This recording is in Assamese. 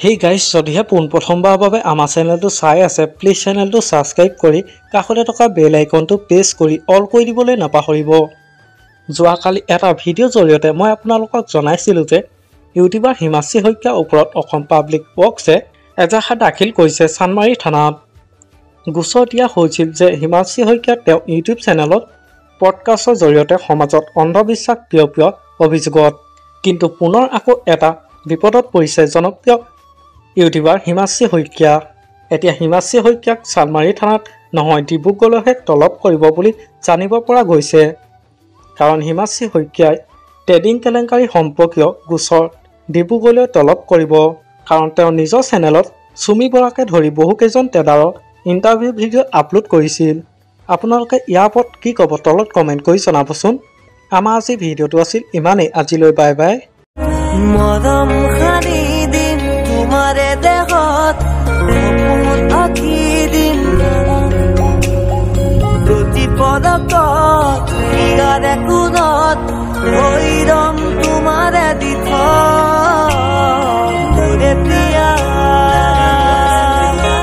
Hey guys, যদিহে পোনপ্ৰথমবাৰৰ বাবে আমাৰ চেনেলটো চাই আছে, প্লিজ চেনেলটো সাবস্ক্ৰাইব কৰি কাষতে থকা বেল আইকনটো প্ৰেছ কৰি অল কৰি দিবলৈ নাপাহৰিব। যোৱাকালি এটা ভিডিঅ'ৰ জৰিয়তে মই আপোনালোকক জনাইছিলোঁ যে ইউটিউবাৰ হিমাশ্ৰী শইকীয়াৰ ওপৰত অসম পাব্লিক ৱৰ্কছে এজাহাৰ দাখিল কৰিছে চানমাৰী থানাত। গোচৰ দিয়া হৈছিল যে হিমাশ্ৰী শইকীয়া তেওঁ ইউটিউব চেনেলত পডকাষ্টৰ জৰিয়তে সমাজত অন্ধবিশ্বাস বিয়পোৱা অভিযোগত। কিন্তু পুনৰ আকৌ এটা বিপদত পৰিছে জনপ্ৰিয় ইউটিউবাৰ হিমাশ্ৰী শইকীয়া। এতিয়া হিমাশ্ৰী শইকীয়াক চানমাৰী থানাত নহয় ডিব্ৰুগড়লৈহে তলব কৰিব বুলি জানিব পৰা গৈছে। কাৰণ হিমাশ্ৰী শইকীয়াই ট্ৰেডিং কেলেংকাৰী সম্পৰ্কীয় গোচৰ ডিব্ৰুগড়লৈ তলব কৰিব। কাৰণ তেওঁ নিজৰ চেনেলত চুমি বৰাকে ধৰি বহুকেইজন ট্ৰেডাৰৰ ইণ্টাৰভিউ ভিডিঅ' আপলোড কৰিছিল। আপোনালোকে ইয়াৰ ওপৰত কি ক'ব তলত কমেণ্ট কৰি জনাবচোন। আমাৰ আজি ভিডিঅ'টো আছিল ইমানেই। আজিলৈ বাই বাই।